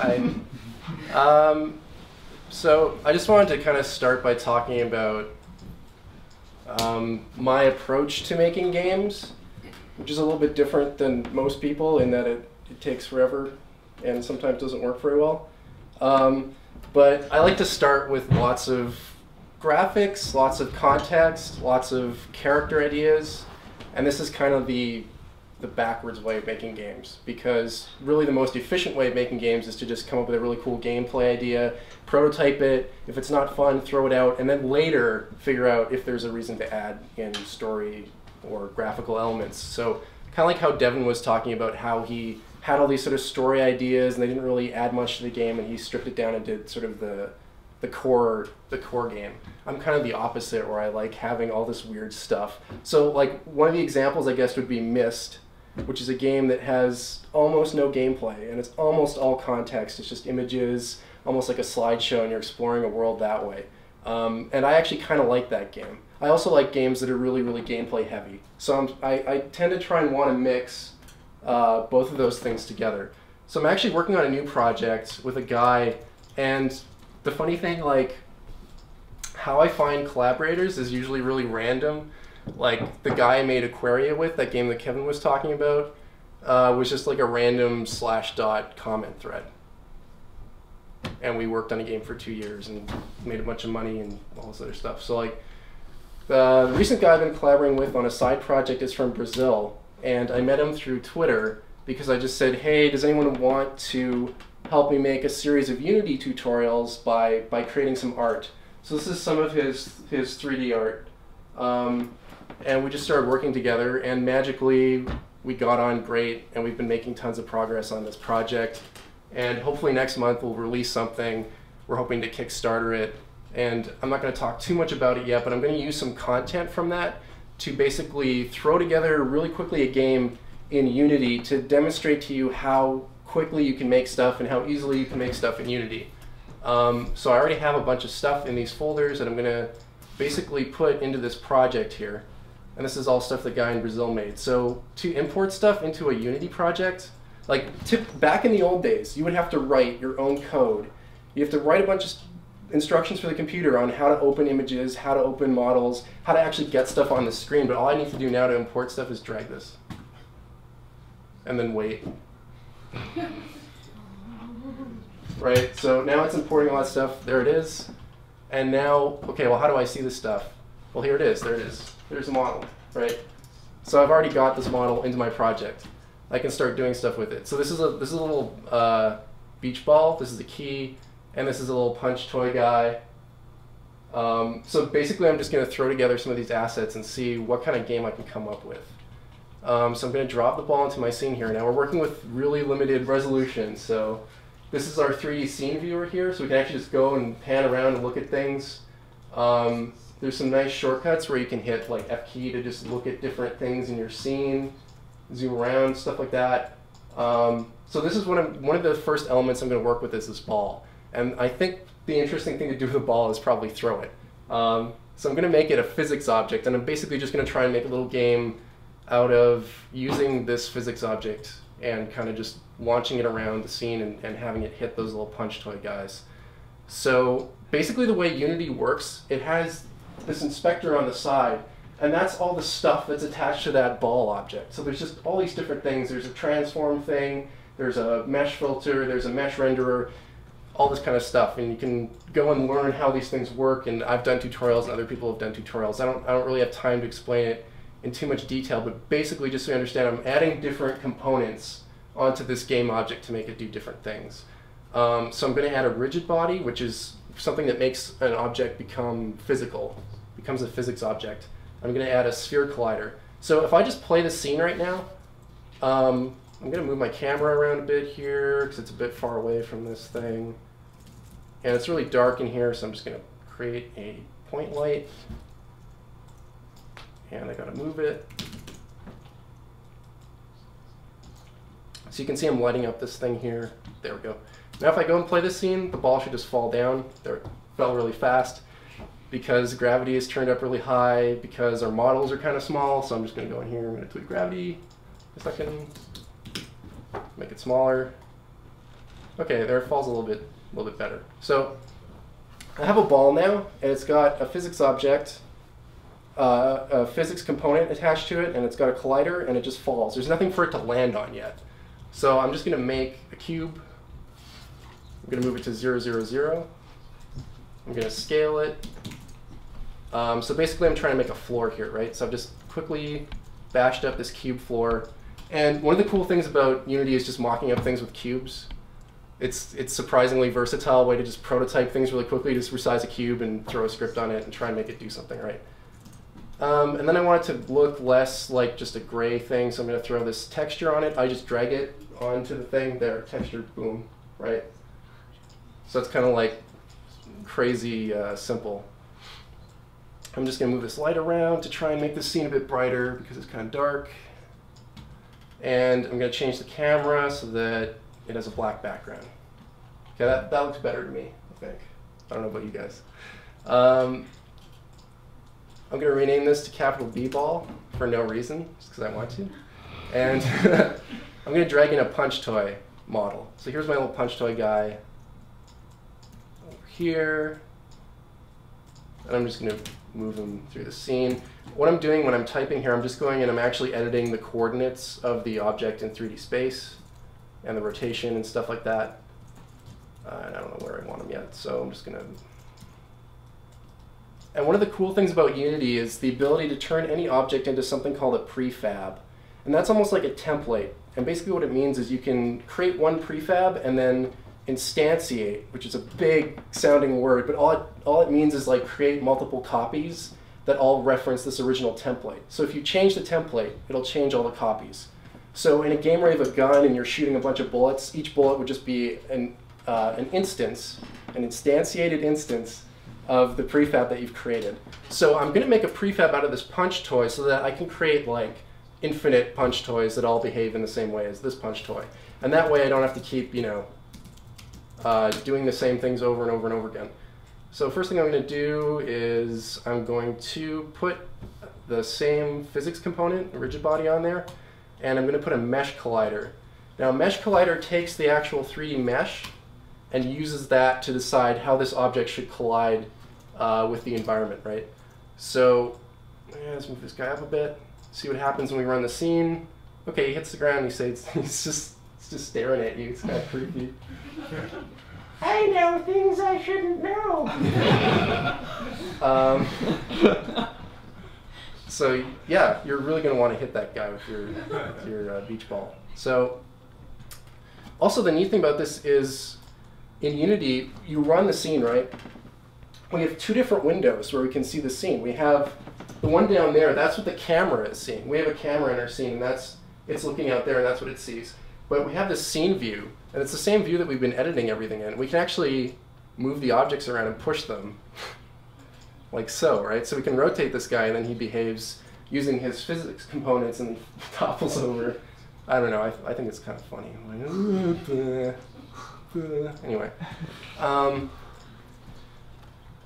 Hi. So I just wanted to kind of start by talking about my approach to making games, which is a little bit different than most people in that it takes forever and sometimes doesn't work very well. But I like to start with lots of graphics, lots of context, lots of character ideas, and this is kind of the backwards way of making games, because really the most efficient way of making games is to just come up with a really cool gameplay idea, prototype it, if it's not fun, throw it out, and then later figure out if there's a reason to add in story or graphical elements. So kind of like how Devin was talking about how he had all these sort of story ideas and they didn't really add much to the game, and he stripped it down and did sort of the core game. I'm kind of the opposite, where I like having all this weird stuff. So like one of the examples I guess would be Myst, which is a game that has almost no gameplay, and it's almost all context. It's just images, almost like a slideshow, and you're exploring a world that way. And I actually kind of like that game. I also like games that are really, really gameplay heavy. So I tend to try and want to mix both of those things together. So I'm actually working on a new project with a guy, and the funny thing, like, how I find collaborators is usually really random. Like, the guy I made Aquaria with, that game that Kevin was talking about, was just like a random /dot comment thread. And we worked on a game for 2 years and made a bunch of money and all this other stuff. So like, the recent guy I've been collaborating with on a side project is from Brazil, and I met him through Twitter because I just said, hey, does anyone want to help me make a series of Unity tutorials by creating some art? So this is some of his 3D art. And we just started working together, and magically we got on great, and we've been making tons of progress on this project. And hopefully next month we'll release something. We're hoping to Kickstarter it. And I'm not going to talk too much about it yet, but I'm going to use some content from that to basically throw together really quickly a game in Unity to demonstrate to you how quickly you can make stuff and how easily you can make stuff in Unity. So I already have a bunch of stuff in these folders that I'm going to basically put into this project here. And this is all stuff the guy in Brazil made. So to import stuff into a Unity project, like back in the old days, you would have to write your own code. You have to write a bunch of instructions for the computer on how to open images, how to open models, how to actually get stuff on the screen. But all I need to do now to import stuff is drag this. And then wait. Right, so now it's importing all that stuff. There it is. And now, okay, well, how do I see this stuff? Well, here it is. There it is. There's a model, right? So I've already got this model into my project. I can start doing stuff with it. So this is a little beach ball. This is the key, and this is a little punch toy guy. So basically, I'm just going to throw together some of these assets and see what kind of game I can come up with. So I'm going to drop the ball into my scene here. Now we're working with really limited resolution. So this is our 3D scene viewer here, so we can actually just go and pan around and look at things. There's some nice shortcuts where you can hit like F key to just look at different things in your scene, zoom around, stuff like that. So this is one of the first elements I'm going to work with is this ball. And I think the interesting thing to do with the ball is probably throw it. So I'm going to make it a physics object, and I'm basically just going to try and make a little game out of using this physics object and kind of just launching it around the scene and having it hit those little punch toy guys. So basically the way Unity works, it has this inspector on the side, and that's all the stuff that's attached to that ball object. So there's just all these different things. There's a transform thing, there's a mesh filter, there's a mesh renderer, all this kind of stuff. And you can go and learn how these things work, and I've done tutorials and other people have done tutorials. I don't really have time to explain it in too much detail, but basically just so you understand, I'm adding different components onto this game object to make it do different things. So I'm going to add a Rigidbody, which is something that makes an object become physical, becomes a physics object. I'm going to add a sphere collider. So if I just play the scene right now, I'm going to move my camera around a bit here because it's a bit far away from this thing. And it's really dark in here, so I'm just going to create a point light. And I got to move it. So you can see I'm lighting up this thing here. There we go. Now if I go and play this scene, the ball should just fall down. There, it fell really fast because gravity is turned up really high, because our models are kind of small. So I'm just going to go in here, I'm going to tweak gravity a second, make it smaller. Okay, there it falls a little bit better. So I have a ball now, and it's got a physics object, a physics component attached to it, and it's got a collider, and it just falls. There's nothing for it to land on yet. So I'm just going to make a cube. I'm going to move it to 0, 0, 0. I'm going to scale it. So basically, I'm trying to make a floor here, right? So I've just quickly bashed up this cube floor. And one of the cool things about Unity is just mocking up things with cubes. It's surprisingly versatile way to just prototype things really quickly. Just resize a cube and throw a script on it and try and make it do something, right? And then I want it to look less like just a gray thing, so I'm going to throw this texture on it. I just drag it onto the thing. There, texture, boom, right? So it's kind of like crazy simple. I'm just going to move this light around to try and make this scene a bit brighter because it's kind of dark. And I'm going to change the camera so that it has a black background. Okay, that looks better to me, I think. I don't know about you guys. I'm going to rename this to capital B ball for no reason, just because I want to. And I'm going to drag in a punch toy model. So here's my little punch toy guy over here. And I'm just going to move him through the scene. What I'm doing when I'm typing here, I'm just going and I'm actually editing the coordinates of the object in 3D space and the rotation and stuff like that. And I don't know where I want them yet, so I'm just going to... And one of the cool things about Unity is the ability to turn any object into something called a prefab. And that's almost like a template. And basically what it means is you can create one prefab and then instantiate, which is a big sounding word, but all it means is like create multiple copies that all reference this original template. So if you change the template, it'll change all the copies. So in a game where you have a gun and you're shooting a bunch of bullets, each bullet would just be an instance, an instantiated instance of the prefab that you've created. So I'm going to make a prefab out of this punch toy so that I can create like infinite punch toys that all behave in the same way as this punch toy. And that way I don't have to keep, you know, doing the same things over and over and over again. So first thing I'm going to do is I'm going to put the same physics component, Rigidbody, on there, and I'm going to put a mesh collider. Now, a mesh collider takes the actual 3D mesh and uses that to decide how this object should collide with the environment, right? So let's move this guy up a bit, see what happens when we run the scene. Okay, he hits the ground, he's just staring at you. It's kind of creepy. I know things I shouldn't know. So yeah, you're really going to want to hit that guy with your beach ball. So also the neat thing about this is in Unity, you run the scene, right? We have two different windows where we can see the scene. We have the one down there, that's what the camera is seeing. We have a camera in our scene, and it's looking out there, and that's what it sees. But we have this scene view, and it's the same view that we've been editing everything in. We can actually move the objects around and push them, like so, right? So we can rotate this guy, and then he behaves using his physics components, and he topples over. I don't know, I think it's kind of funny. Anyway.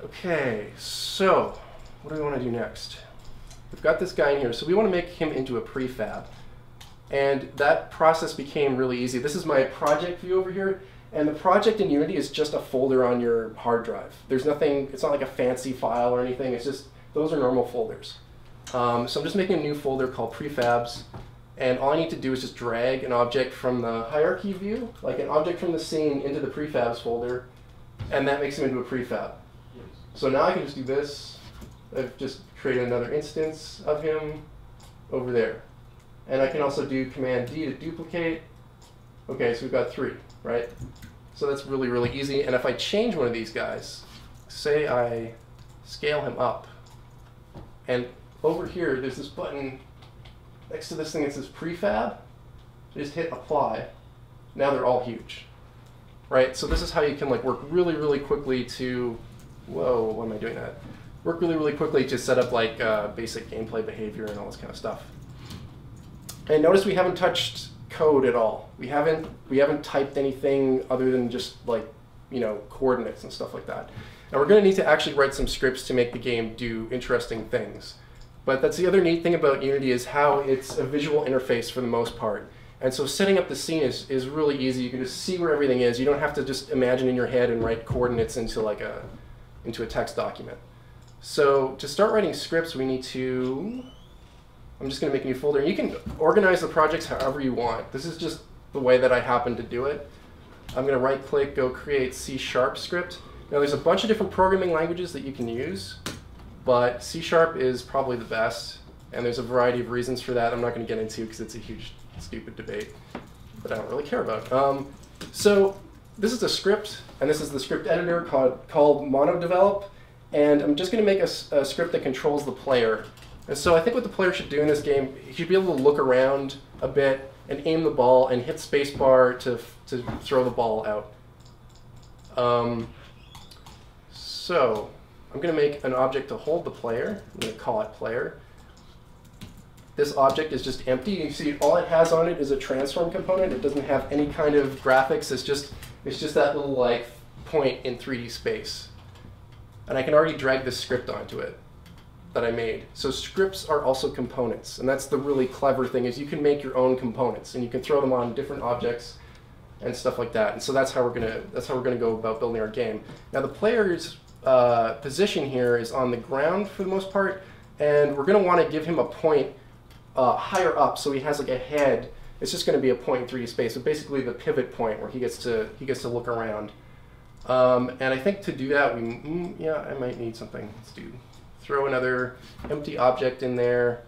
Okay, so what do we want to do next? We've got this guy in here, so we want to make him into a prefab. And that process became really easy. This is my project view over here, and the project in Unity is just a folder on your hard drive. There's nothing, it's not like a fancy file or anything, it's just, those are normal folders. So I'm just making a new folder called prefabs, and all I need to do is just drag an object from the hierarchy view, like an object from the scene into the prefabs folder, and that makes him into a prefab. So now I can just do this. I've just created another instance of him over there. And I can also do Command D to duplicate. Okay, so we've got 3, right? So that's really, really easy. And if I change one of these guys, say I scale him up, and over here there's this button next to this thing that says prefab. Just hit apply. Now they're all huge, right? So this is how you can like work really, really quickly to, whoa, why am I doing that? Work really, really quickly to set up like basic gameplay behavior and all this kind of stuff. And notice we haven't touched code at all. We haven't typed anything other than just like, you know, coordinates and stuff like that. And we're going to need to actually write some scripts to make the game do interesting things. But that's the other neat thing about Unity is how it's a visual interface for the most part. And so setting up the scene is really easy. You can just see where everything is. You don't have to just imagine in your head and write coordinates into like into a text document. So to start writing scripts, we need to, I'm just going to make a new folder. You can organize the projects however you want. This is just the way that I happen to do it. I'm going to right click, go create C# script. Now there's a bunch of different programming languages that you can use, but C# is probably the best. And there's a variety of reasons for that I'm not going to get into because it's a huge, stupid debate that I don't really care about. So this is a script, and this is the script editor called MonoDevelop. And I'm just going to make a script that controls the player. And so I think what the player should do in this game, he should be able to look around a bit and aim the ball and hit spacebar to throw the ball out. So I'm going to make an object to hold the player. I'm going to call it player. This object is just empty. You see all it has on it is a transform component. It doesn't have any kind of graphics. It's just that little like point in 3D space. And I can already drag this script onto it that I made. So scripts are also components, and that's the really clever thing is you can make your own components and you can throw them on different objects and stuff like that. And so that's how we're gonna go about building our game. Now the player's position here is on the ground for the most part, and we're gonna want to give him a point higher up, so he has like a head. It's just going to be a point in 3D space. So basically the pivot point where he gets to look around. And I think to do that, I might need something. Let's throw another empty object in there.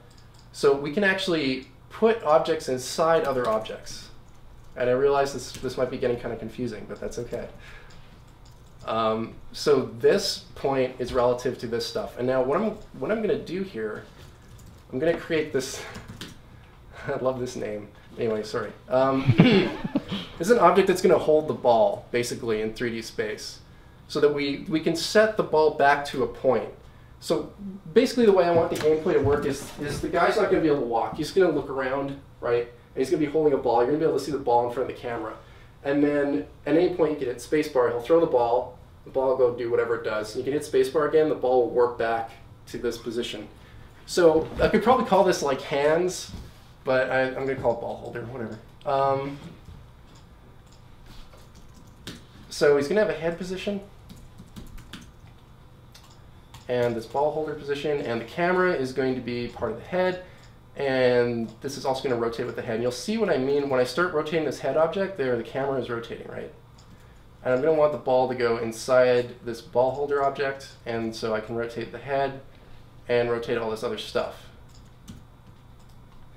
So we can actually put objects inside other objects. And I realize this might be getting kind of confusing, but that's okay. So this point is relative to this stuff. And now what I'm going to do here, I'm going to create this. I love this name. Anyway, sorry. This is an object that's going to hold the ball, basically, in 3D space, so that we can set the ball back to a point. So basically the way I want the gameplay to work is the guy's not going to be able to walk. He's going to look around, right? And he's going to be holding a ball. You're going to be able to see the ball in front of the camera. And then at any point you can hit spacebar. He'll throw the ball will go do whatever it does. You can hit spacebar again, the ball will warp back to this position. So I could probably call this like hands, but I'm going to call it ball holder, whatever. So he's going to have a head position, and this ball holder position, and the camera is going to be part of the head, and this is also going to rotate with the head. And you'll see what I mean when I start rotating this head object there, the camera is rotating, right? And I'm going to want the ball to go inside this ball holder object, and so I can rotate the head and rotate all this other stuff.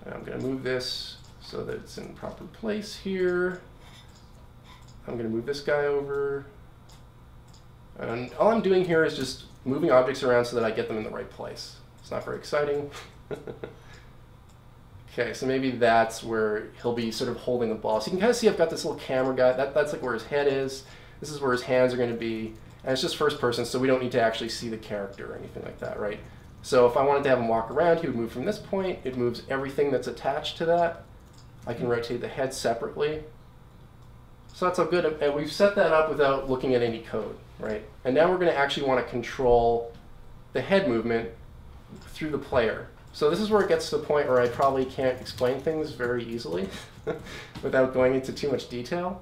And I'm going to move this so that it's in proper place here. I'm going to move this guy over. And all I'm doing here is just moving objects around so that I get them in the right place. It's not very exciting. Okay, so maybe that's where he'll be sort of holding the ball. So you can kind of see I've got this little camera guy. That's like where his head is. This is where his hands are going to be. And it's just first person, so we don't need to actually see the character or anything like that, right? So if I wanted to have him walk around, he would move from this point. It moves everything that's attached to that. I can rotate the head separately. So that's all good. And we've set that up without looking at any code, right? And now we're going to actually want to control the head movement through the player. So this is where it gets to the point where I probably can't explain things very easily without going into too much detail.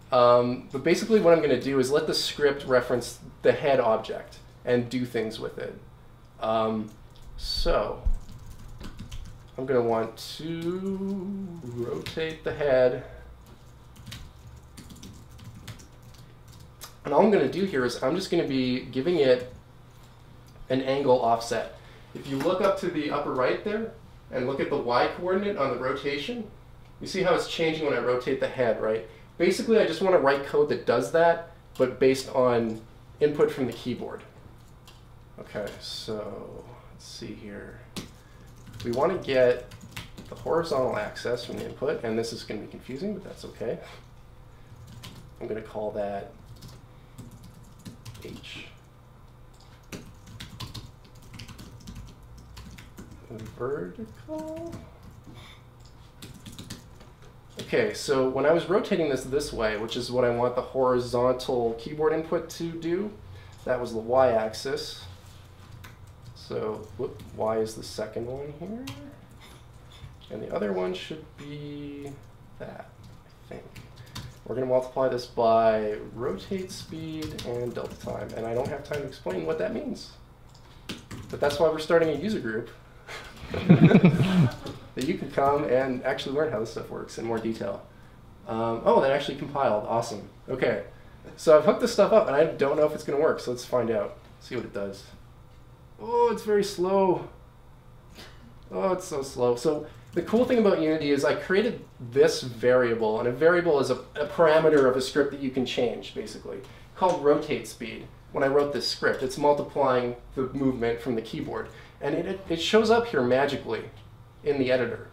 But basically what I'm going to do is let the script reference the head object and do things with it. So I'm going to want to rotate the head. And all I'm going to do here is I'm just going to be giving it an angle offset. If you look up to the upper right there and look at the y coordinate on the rotation, you see how it's changing when I rotate the head, right? Basically, I just want to write code that does that, but based on input from the keyboard. Okay, so let's see here. We want to get the horizontal axis from the input, and this is going to be confusing, but that's okay. I'm going to call that H. Vertical. Okay, so when I was rotating this way, which is what I want the horizontal keyboard input to do, that was the y-axis. So y is the second one here. And the other one should be that, I think. We're going to multiply this by rotate speed and delta time, and I don't have time to explain what that means. But that's why we're starting a user group that you can come and actually learn how this stuff works in more detail. Oh, that actually compiled. Awesome. Okay. So I've hooked this stuff up, and I don't know if it's going to work, so let's find out. See what it does. Oh, it's very slow. Oh, it's so slow. So the cool thing about Unity is I created this variable, and a variable is a parameter of a script that you can change, basically, called rotate speed. When I wrote this script, it's multiplying the movement from the keyboard. And it shows up here magically in the editor.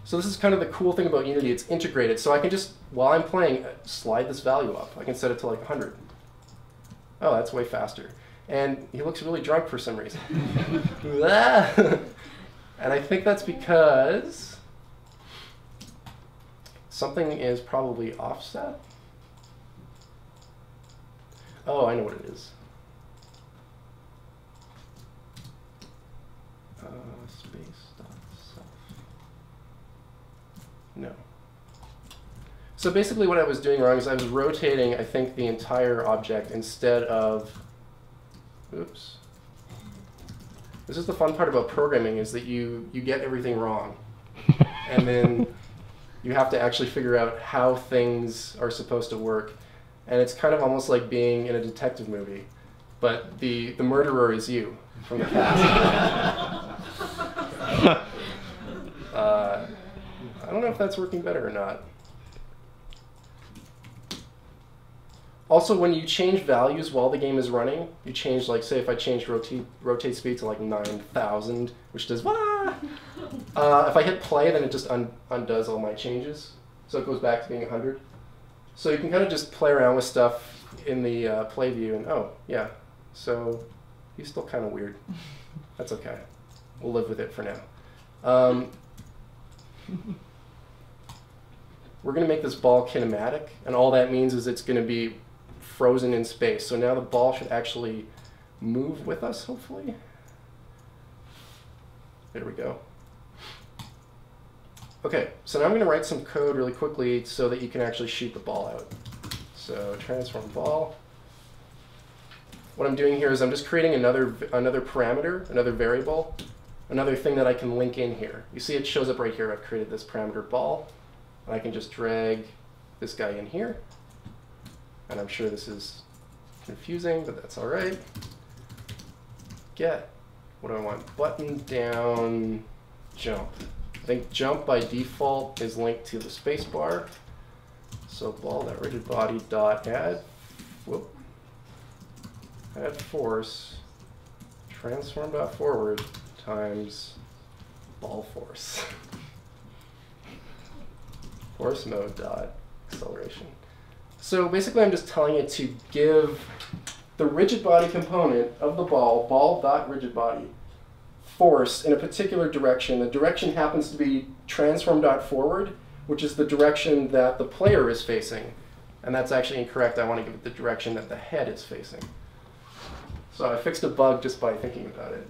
So this is kind of the cool thing about Unity. It's integrated. So I can just, while I'm playing, slide this value up. I can set it to like 100. Oh, that's way faster. And he looks really drunk for some reason. And I think that's because something is probably offset. Oh, I know what it is. Space.self. No. So basically what I was doing wrong is I was rotating, I think, the entire object instead of, oops. This is the fun part about programming, is that you get everything wrong. And then you have to actually figure out how things are supposed to work. And it's kind of almost like being in a detective movie. But the murderer is you from the past. I don't know if that's working better or not. Also, when you change values while the game is running, you change, like, say if I change rotate speed to like 9,000, which does wah! If I hit play, then it just undoes all my changes. So it goes back to being 100. So you can kind of just play around with stuff in the play view, and oh, yeah. So he's still kind of weird. That's okay. We'll live with it for now. We're going to make this ball kinematic, and all that means is it's going to be frozen in space. So now the ball should actually move with us, hopefully. There we go. Okay, so now I'm going to write some code really quickly so that you can actually shoot the ball out. So transform ball. What I'm doing here is I'm just creating another parameter, another variable, another thing that I can link in here. You see it shows up right here. I've created this parameter ball. And I can just drag this guy in here. And I'm sure this is confusing, but that's all right. Get, what do I want? Button down jump. I think jump by default is linked to the space bar. So ball.rigidbody.add, whoop, add force, transform.forward times ball force. Force mode dot acceleration. So basically I'm just telling it to give the rigid body component of the ball.rigidbody, force in a particular direction. The direction happens to be transform.forward, which is the direction that the player is facing. And that's actually incorrect. I want to give it the direction that the head is facing. So I fixed a bug just by thinking about it.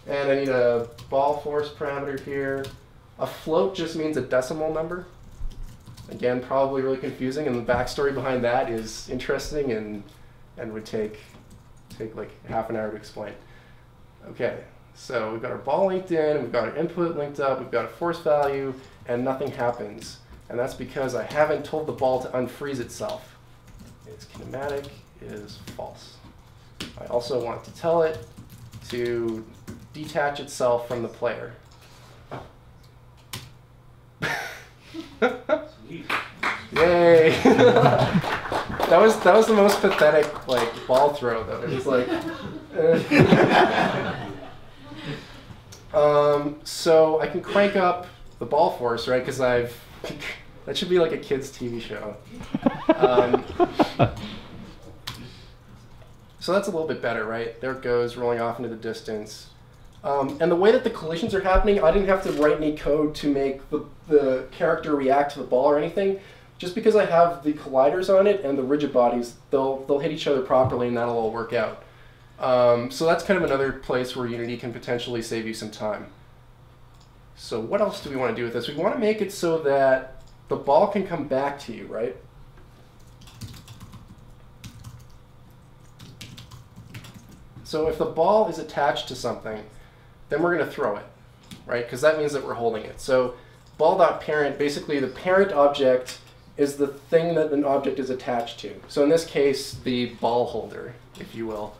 And I need a ball force parameter here. A float just means a decimal number. Again, probably really confusing, and the backstory behind that is interesting and would take like half an hour to explain. Okay, so we've got our ball linked in, we've got our input linked up, we've got a force value, and nothing happens. And that's because I haven't told the ball to unfreeze itself. Its kinematic is false. I also want to tell it to detach itself from the player. Yay! that was the most pathetic like ball throw though. It was like so I can crank up the ball force, right? Because that should be like a kid's TV show. So that's a little bit better, right? There it goes, rolling off into the distance. And the way that the collisions are happening, I didn't have to write any code to make the character react to the ball or anything. Just because I have the colliders on it and the rigid bodies, they'll hit each other properly and that'll all work out. So that's kind of another place where Unity can potentially save you some time. So what else do we want to do with this? We want to make it so that the ball can come back to you, right? So if the ball is attached to something, then we're going to throw it, right? Because that means that we're holding it. So ball.parent, basically the parent object is the thing that an object is attached to. So in this case, the ball holder, if you will.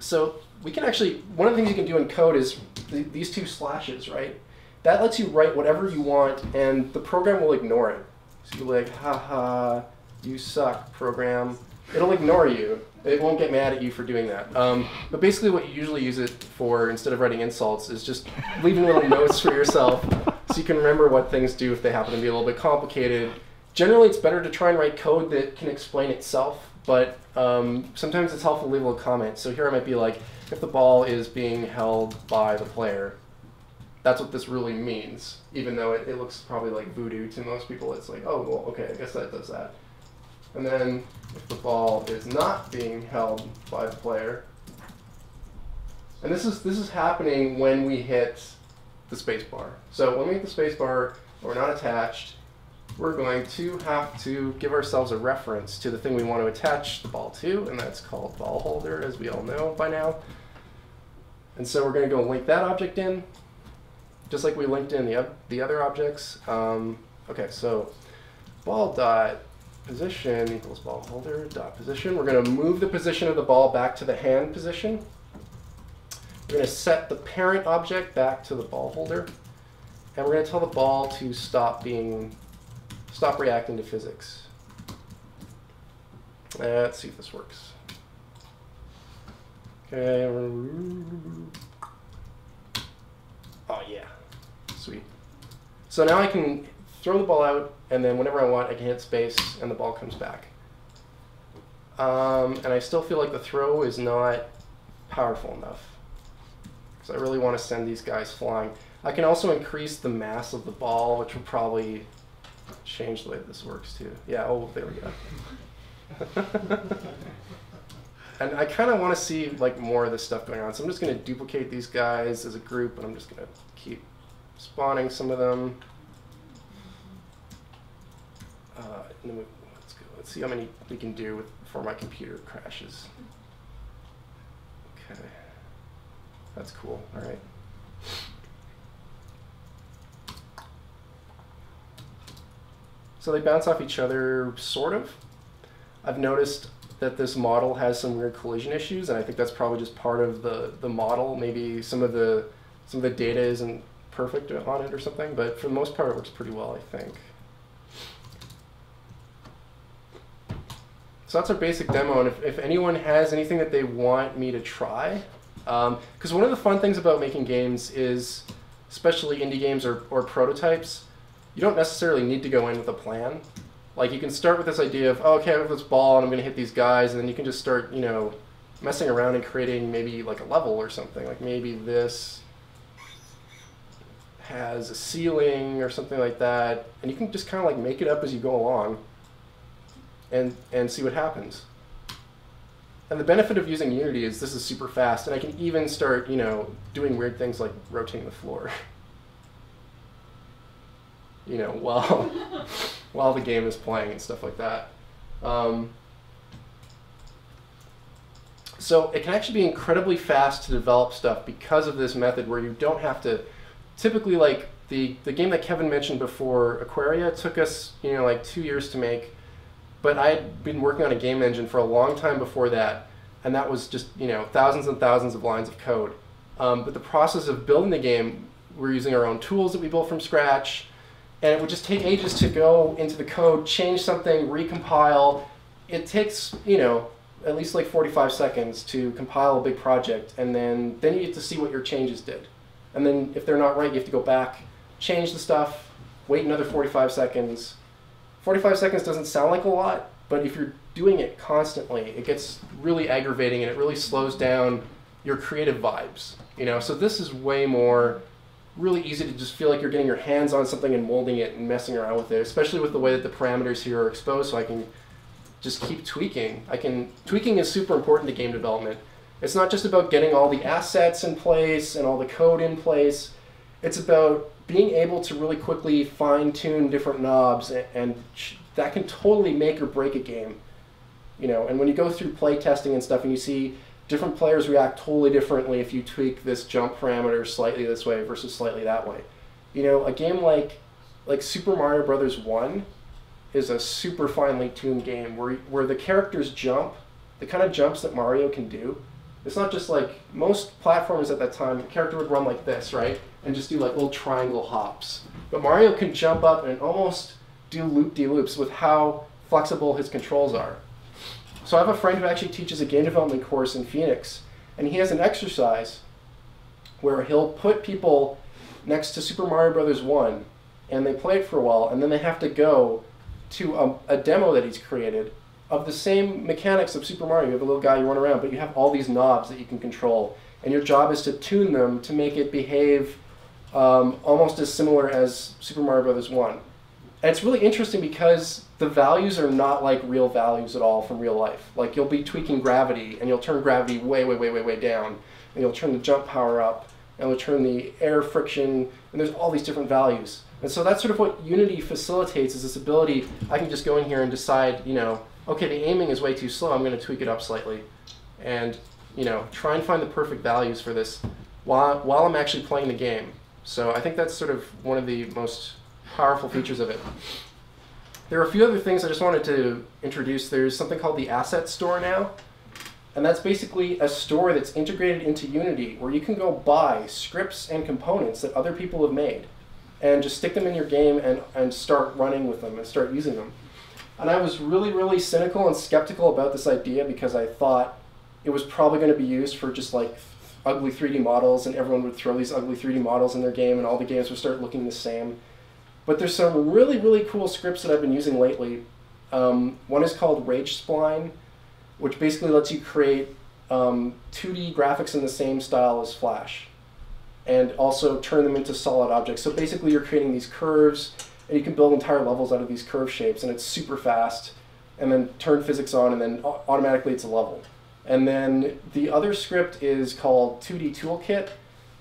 So we can actually, one of the things you can do in code is these two slashes, right? That lets you write whatever you want, and the program will ignore it. So you're like, haha, you suck, program. It'll ignore you. It won't get mad at you for doing that. But basically what you usually use it for, instead of writing insults, is just leaving little notes for yourself so you can remember what things do if they happen to be a little bit complicated. Generally, it's better to try and write code that can explain itself, but sometimes it's helpful to leave a little comment. So here I might be like, if the ball is being held by the player, that's what this really means, even though it looks probably like voodoo to most people. It's like, oh, well, okay, I guess that does that. And then if the ball is not being held by the player, and this is happening when we hit the space bar. So when we hit the space bar, we're not attached, we're going to have to give ourselves a reference to the thing we want to attach the ball to, and that's called ball holder, as we all know by now. And so we're going to go link that object in, just like we linked in the other objects. Okay, so ball dot position equals ball holder dot position. We're going to move the position of the ball back to the hand position. We're going to set the parent object back to the ball holder, and we're going to tell the ball to stop reacting to physics. Let's see if this works. Okay. Oh yeah, sweet. So now I can throw the ball out, and then whenever I want, I can hit space, and the ball comes back. And I still feel like the throw is not powerful enough, because I really want to send these guys flying. I can also increase the mass of the ball, which will probably change the way this works too. Yeah, oh, there we go. And I kind of want to see like more of this stuff going on. So I'm just going to duplicate these guys as a group, and I'm just going to keep spawning some of them. And then let's go. Let's see how many we can do before my computer crashes. Okay, that's cool. All right. So they bounce off each other, sort of. I've noticed that this model has some weird collision issues, and I think that's probably just part of the model. Maybe some of the data isn't perfect on it or something, but for the most part, it works pretty well, I think. So that's our basic demo, and if anyone has anything that they want me to try, because one of the fun things about making games is, especially indie games or prototypes, you don't necessarily need to go in with a plan. Like you can start with this idea of, oh, okay, I have this ball and I'm going to hit these guys, and then you can just start, you know, messing around and creating maybe like a level or something. Like maybe this has a ceiling or something like that, and you can just kind of like make it up as you go along and see what happens. And the benefit of using Unity is this is super fast, and I can even start, you know, doing weird things like rotating the floor. You know, while the game is playing and stuff like that. So it can actually be incredibly fast to develop stuff because of this method, where you don't have to, typically like the game that Kevin mentioned before, Aquaria, took us, you know, like 2 years to make, but I had been working on a game engine for a long time before that, and that was just, you know, thousands and thousands of lines of code. But the process of building the game, we're using our own tools that we built from scratch, and it would just take ages to go into the code, change something, recompile. It takes, you know, at least like 45 seconds to compile a big project, and then you get to see what your changes did. And then if they're not right, you have to go back, change the stuff, wait another 45 seconds. 45 seconds doesn't sound like a lot, but if you're doing it constantly, it gets really aggravating, and it really slows down your creative vibes. You know, so this is way more really easy to just feel like you're getting your hands on something and molding it and messing around with it, especially with the way that the parameters here are exposed, so I can just keep tweaking. Tweaking is super important to game development. It's not just about getting all the assets in place and all the code in place. It's about being able to really quickly fine-tune different knobs, and that can totally make or break a game. And when you go through play testing and stuff and you see different players react totally differently if you tweak this jump parameter slightly this way versus slightly that way. A game like Super Mario Brothers 1 is a super finely tuned game where the characters jump, the kind of jumps that Mario can do. It's not just like most platformers at that time, the character would run like this, right? And just do like little triangle hops. But Mario can jump up and almost do loop-de-loops with how flexible his controls are. So I have a friend who actually teaches a game development course in Phoenix, and he has an exercise where he'll put people next to Super Mario Brothers 1, and they play it for a while, and then they have to go to a demo that he's created of the same mechanics of Super Mario. You have a little guy, you run around, but you have all these knobs that you can control, and your job is to tune them to make it behave almost as similar as Super Mario Brothers 1. And it's really interesting because the values are not like real values at all from real life. Like you'll be tweaking gravity, and you'll turn gravity way, way, way, way, way down, and you'll turn the jump power up, and you'll turn the air friction, and there's all these different values. And so that's sort of what Unity facilitates, is this ability. I can just go in here and decide, okay, the aiming is way too slow, I'm going to tweak it up slightly. And, try and find the perfect values for this while I'm actually playing the game. So I think that's sort of one of the most powerful features of it. There are a few other things I just wanted to introduce. There's something called the Asset Store now. And that's basically a store that's integrated into Unity where you can go buy scripts and components that other people have made and just stick them in your game and start running with them and start using them. And I was really, really cynical and skeptical about this idea because I thought it was probably going to be used for just like ugly 3D models, and everyone would throw these ugly 3D models in their game and all the games would start looking the same. But there's some really, really cool scripts that I've been using lately. One is called Rage Spline, which basically lets you create 2D graphics in the same style as Flash, and also turn them into solid objects. So basically you're creating these curves, and you can build entire levels out of these curve shapes, and it's super fast, and then turn physics on, and then automatically it's a level. And then the other script is called 2D Toolkit.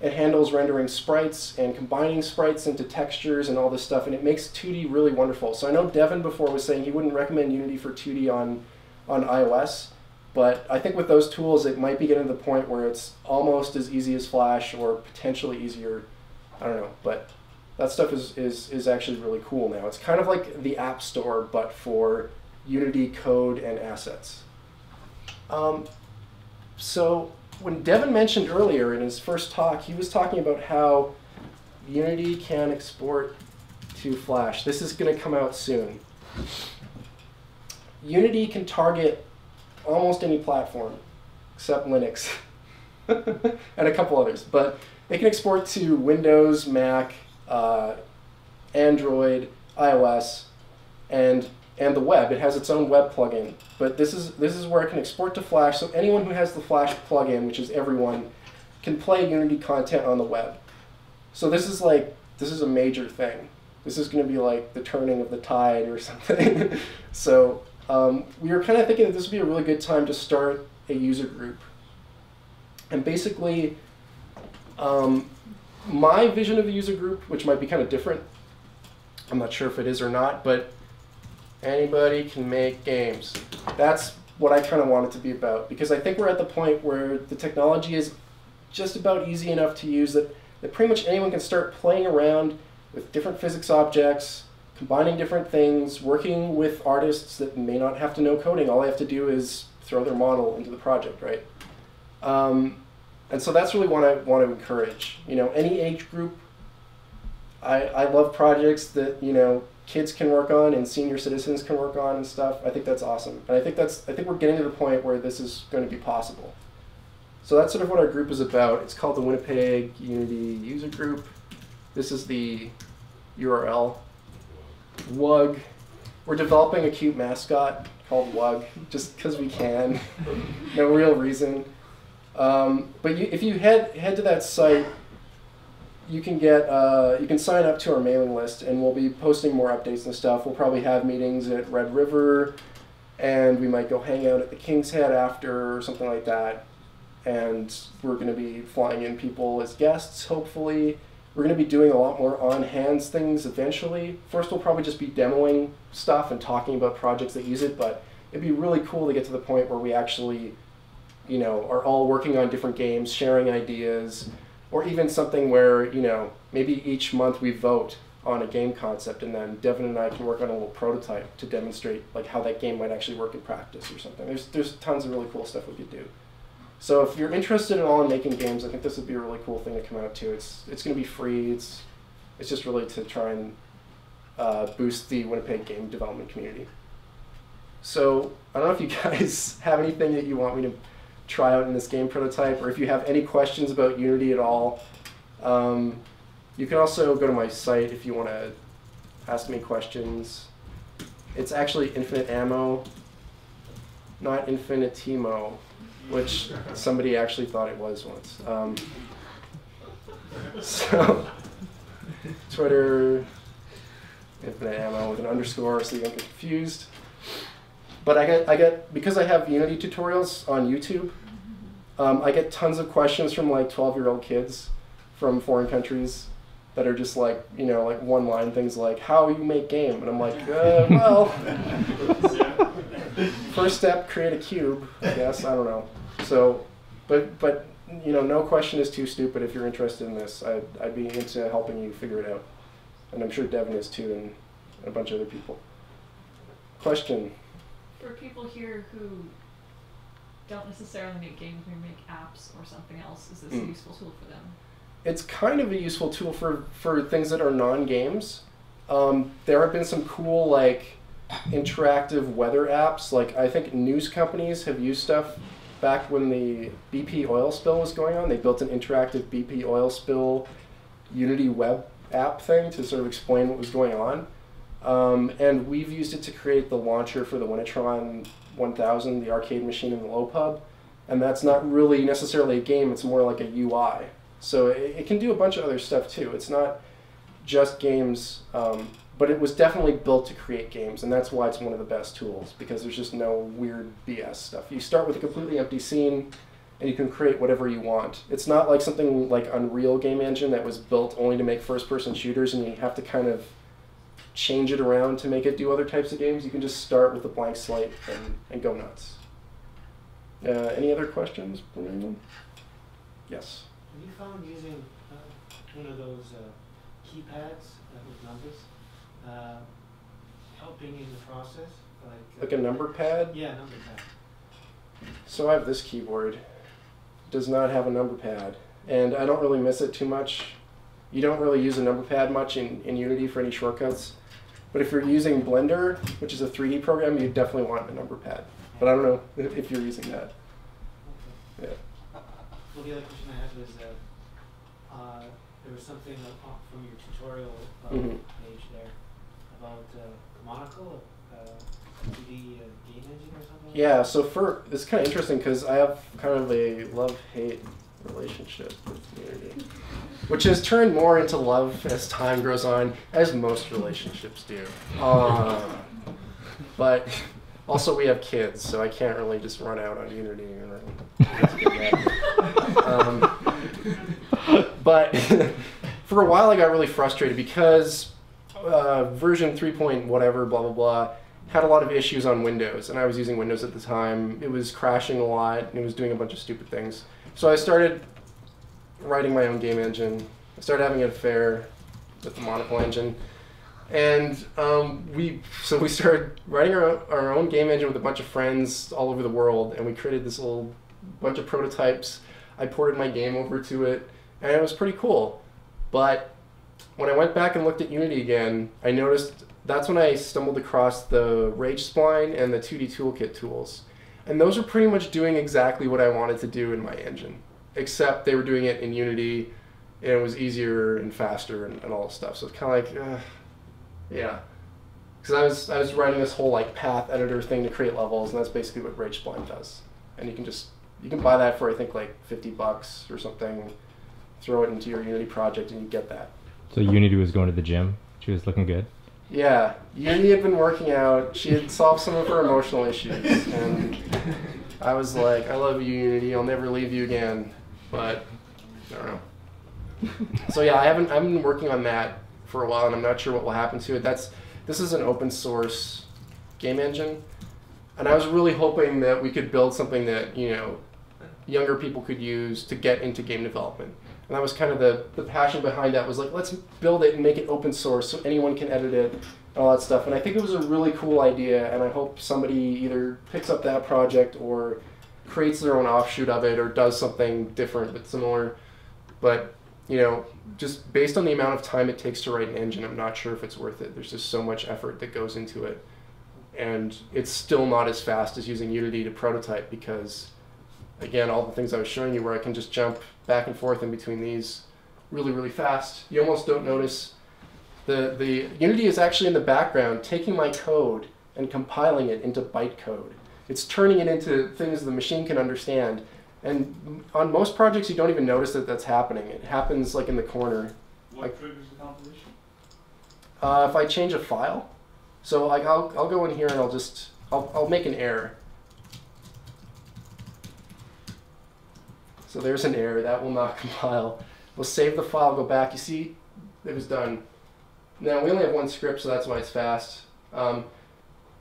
It handles rendering sprites and combining sprites into textures and all this stuff, and it makes 2D really wonderful. So I know Devin before was saying he wouldn't recommend Unity for 2D on iOS, but I think with those tools it might be getting to the point where it's almost as easy as Flash, or potentially easier. I don't know, but that stuff is actually really cool now. It's kind of like the App Store, but for Unity code and assets. So when Devin mentioned earlier in his first talk, he was talking about how Unity can export to Flash. This is going to come out soon. Unity can target almost any platform except Linux and a couple others, but they can export to Windows, Mac, Android, iOS, and the web. It has its own web plugin, but this is where it can export to Flash. So anyone who has the Flash plugin, which is everyone, can play Unity content on the web. So this is a major thing. This is going to be like the turning of the tide or something. So we were kind of thinking that this would be a really good time to start a user group. And basically, my vision of the user group, which might be kind of different, I'm not sure if it is or not, but anybody can make games. That's what I kind of want it to be about, because I think we're at the point where the technology is just about easy enough to use that pretty much anyone can start playing around with different physics objects, combining different things, working with artists that may not have to know coding. All they have to do is throw their model into the project, right? And so that's really what I want to encourage. Any age group. I love projects that kids can work on and senior citizens can work on and stuff. I think that's awesome, and I think we're getting to the point where this is going to be possible. So that's sort of what our group is about. It's called the Winnipeg Unity User Group. This is the URL. WUG. We're developing a cute mascot called WUG, just because we can. No real reason. But if you head to that site, you can sign up to our mailing list, and we'll be posting more updates and stuff. We'll probably have meetings at Red River, and we might go hang out at the King's Head after or something like that. and we're going to be flying in people as guests, hopefully. We're going to be doing a lot more on-hands things eventually. First, we'll probably just be demoing stuff and talking about projects that use it, but it'd be really cool to get to the point where we actually, you know, are all working on different games, sharing ideas, or even something where, you know, maybe each month we vote on a game concept, and then Devin and I can work on a little prototype to demonstrate like how that game might actually work in practice or something. There's tons of really cool stuff we could do. So if you're interested at all in making games, I think this would be a really cool thing to come out to. It's going to be free. It's just really to try and boost the Winnipeg game development community. So I don't know if you guys have anything that you want me to try out in this game prototype, or if you have any questions about Unity at all. You can also go to my site if you want to ask me questions. It's actually Infinite Ammo, not Infinitimo, which somebody actually thought it was once. So Twitter, Infinite Ammo with an underscore so you don't get confused. But I get because I have Unity tutorials on YouTube, I get tons of questions from like 12-year-old kids from foreign countries that are just like, you know, like one-line things like, how you make game? And I'm like, well, first step, create a cube, I guess, I don't know. So, but you know, no question is too stupid if you're interested in this. I'd be into helping you figure it out. And I'm sure Devin is too, and a bunch of other people. Question? For people here who don't necessarily make games, maybe make apps or something else, is this a useful tool for them? It's kind of a useful tool for things that are non-games. There have been some cool like interactive weather apps. Like I think news companies have used stuff back when the BP oil spill was going on. They built an interactive BP oil spill Unity web app thing to sort of explain what was going on. And we've used it to create the launcher for the Winnitron 1000, the arcade machine in the low pub. And that's not really necessarily a game, it's more like a UI. So it can do a bunch of other stuff too. It's not just games, but it was definitely built to create games, and that's why it's one of the best tools, because there's just no weird BS stuff. You start with a completely empty scene, and you can create whatever you want. It's not like something like Unreal Game Engine that was built only to make first-person shooters, and you have to kind of change it around to make it do other types of games. You can just start with a blank slate and go nuts. Any other questions from anyone? Yes? Have you found using one of those keypads with numbers helping in the process? Like a number pad? Yeah, number pad. So I have this keyboard. It does not have a number pad, and I don't really miss it too much. You don't really use a number pad much in Unity for any shortcuts. But if you're using Blender, which is a 3D program, you definitely want a number pad. But I don't know if you're using that. Okay. Yeah. Well, the other question I had was there was something from your tutorial page there about Monocle, 2D game engine or something? Yeah, so it's kind of interesting because I have kind of a love-hate relationship with Unity, which has turned more into love as time goes on, as most relationships do. But also we have kids, so I can't really just run out on Unity. But for a while I got really frustrated because version 3 point whatever, blah, blah, blah, had a lot of issues on Windows, and I was using Windows at the time. It was crashing a lot, and it was doing a bunch of stupid things. So I started writing my own game engine. I started having an affair with the Monocle engine. And we started writing our own game engine with a bunch of friends all over the world, and we created this little bunch of prototypes. I ported my game over to it, and it was pretty cool. But when I went back and looked at Unity again, I noticed that's when I stumbled across the Rage Spline and the 2D Toolkit tools. And those are pretty much doing exactly what I wanted to do in my engine, except they were doing it in Unity, and it was easier and faster and all this stuff. So it's kind of like, yeah. Because I was writing this whole like path editor thing to create levels, and that's basically what Rage Spline does. And you can buy that for I think like $50 or something, throw it into your Unity project, and you get that. So Unity was going to the gym. She was looking good. Yeah, Unity had been working out. She had solved some of her emotional issues, and I was like, I love you, Unity. I'll never leave you again. But I don't know. So yeah, I've been working on that for a while, and I'm not sure what will happen to it. This is an open source game engine, and I was really hoping that we could build something that, you know, younger people could use to get into game development. And that was kind of the passion behind that, was like, let's build it and make it open source so anyone can edit it and all that stuff. And I think it was a really cool idea, and I hope somebody either picks up that project or creates their own offshoot of it or does something different but similar. But, you know, just based on the amount of time it takes to write an engine, I'm not sure if it's worth it. There's just so much effort that goes into it. And it's still not as fast as using Unity to prototype because, again, all the things I was showing you where I can just jump back and forth in between these really, really fast. You almost don't notice. The Unity is actually in the background taking my code and compiling it into bytecode. It's turning it into things the machine can understand. And on most projects, you don't even notice that that's happening. It happens like in the corner. What triggers the compilation? If I change a file, so like I'll go in here and I'll make an error. So there's an error that will not compile. We'll save the file, go back. You see, it was done. Now we only have one script, so that's why it's fast.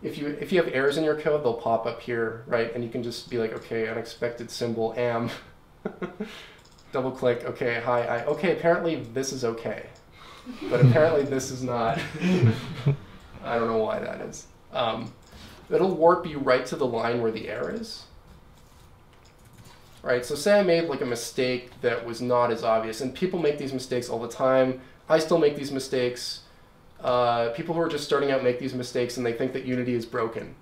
If you have errors in your code, they'll pop up here, right? And you can just be like, okay, unexpected symbol am. Double click, okay, hi, okay, apparently this is okay. But apparently this is not. I don't know why that is. It'll warp you right to the line where the error is. Right, so say I made like a mistake that was not as obvious, and people make these mistakes all the time. I still make these mistakes. People who are just starting out make these mistakes and they think that Unity is broken.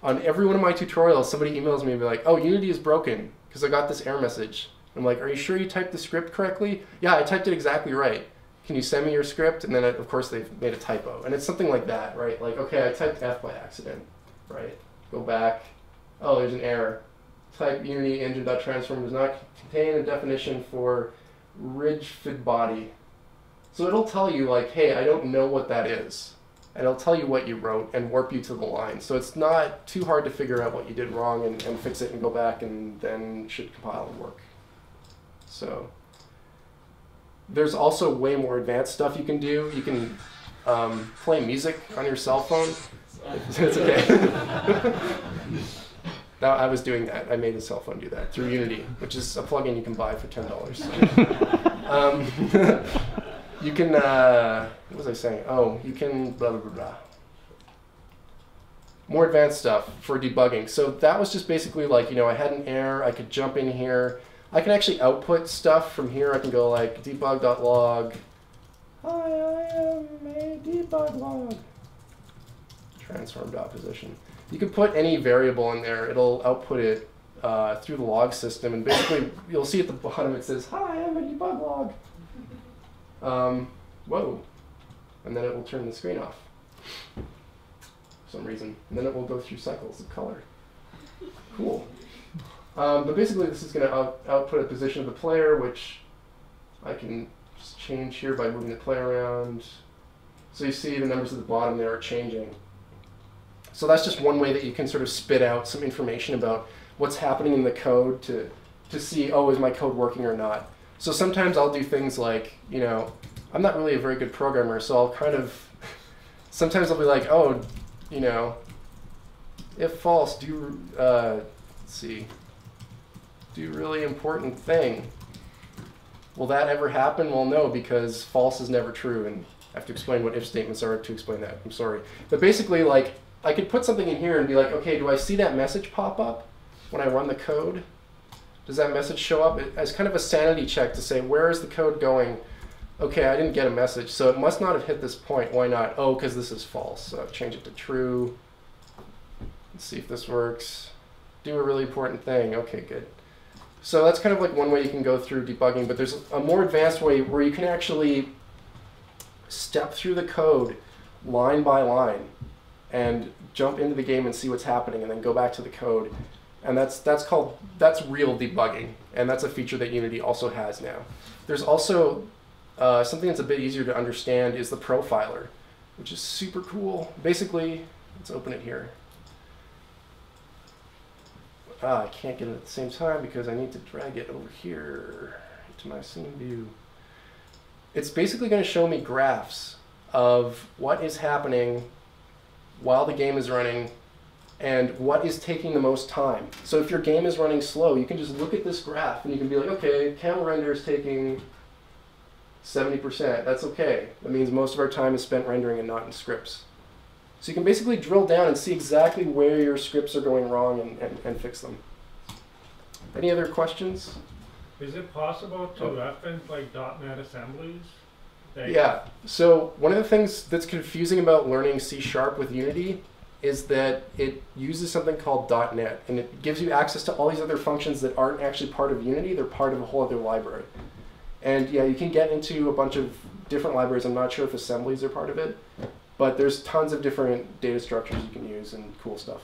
On every one of my tutorials, somebody emails me and be like, oh, Unity is broken because I got this error message. I'm like, are you sure you typed the script correctly? Yeah, I typed it exactly right. Can you send me your script? And then, of course, they've made a typo. And it's something like that, right? Like, okay, I typed F by accident, right? Go back. Oh, there's an error. Type Unity engine.transform does not contain a definition for Rigidbody. So it'll tell you, like, hey, I don't know what that is. And it'll tell you what you wrote and warp you to the line. So it's not too hard to figure out what you did wrong and fix it and go back and then it should compile and work. So there's also way more advanced stuff you can do. You can play music on your cell phone. It's okay. I was doing that. I made a cell phone do that through Unity, which is a plugin you can buy for $10. You can, what was I saying? Oh, you can blah, blah, blah, blah. More advanced stuff for debugging. So that was just basically like, you know, I had an error. I could jump in here. I can actually output stuff from here. I can go like debug.log. Hi, I am a debug log. Transform.position. You can put any variable in there. It'll output it through the log system. And basically, you'll see at the bottom it says, hi, I'm a debug log. Whoa. And then it will turn the screen off for some reason. And then it will go through cycles of color. Cool. But basically, this is going to output a position of the player, which I can just change here by moving the player around. So you see the numbers at the bottom there are changing. So that's just one way that you can sort of spit out some information about what's happening in the code to see, oh, is my code working or not. So sometimes I'll do things like, you know, I'm not really a very good programmer, so I'll kind of, sometimes I'll be like, oh, you know, if false, let's see, do really important thing. Will that ever happen? Well, no, because false is never true, and I have to explain what if statements are to explain that. I'm sorry. But basically, like, I could put something in here and be like, okay, do I see that message pop up when I run the code? Does that message show up as kind of a sanity check to say, where is the code going? Okay, I didn't get a message, so it must not have hit this point. Why not? Oh, because this is false. So change it to true. Let's see if this works. Do a really important thing. Okay, good. So that's kind of like one way you can go through debugging, but there's a more advanced way where you can actually step through the code line by line and jump into the game and see what's happening and then go back to the code. And that's real debugging, and that's a feature that Unity also has now. There's also something that's a bit easier to understand is the profiler. which is super cool. Basically, let's open it here. I can't get it at the same time because I need to drag it over here to my scene view. It's basically going to show me graphs of what is happening while the game is running and what is taking the most time. So if your game is running slow, you can just look at this graph and you can be like, okay, camera render is taking 70%. That's okay. That means most of our time is spent rendering and not in scripts. So you can basically drill down and see exactly where your scripts are going wrong and fix them. Any other questions? Is it possible to reference like .NET assemblies? Yeah. So one of the things that's confusing about learning C# with Unity is that it uses something called .NET, and it gives you access to all these other functions that aren't actually part of Unity. They're part of a whole other library. And yeah, you can get into a bunch of different libraries. I'm not sure if assemblies are part of it, but there's tons of different data structures you can use and cool stuff.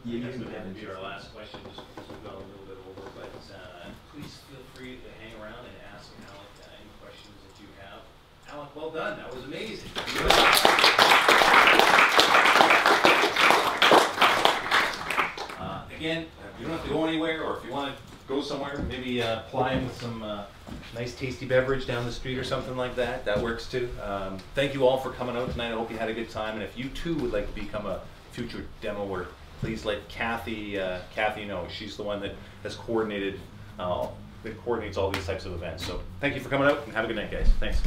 Yeah, this would have to be our last question, just because we've gone a little bit over, but please feel free to hang around and ask Alec any questions that you have. Alec, well done. That was amazing. Again, you don't have to go anywhere, or if you want to go somewhere, maybe ply in with some nice tasty beverage down the street or something like that. That works too. Thank you all for coming out tonight. I hope you had a good time. And if you too would like to become a future demoer, please let Kathy know. She's the one that has coordinated, that coordinates all these types of events. So thank you for coming out and have a good night, guys. Thanks.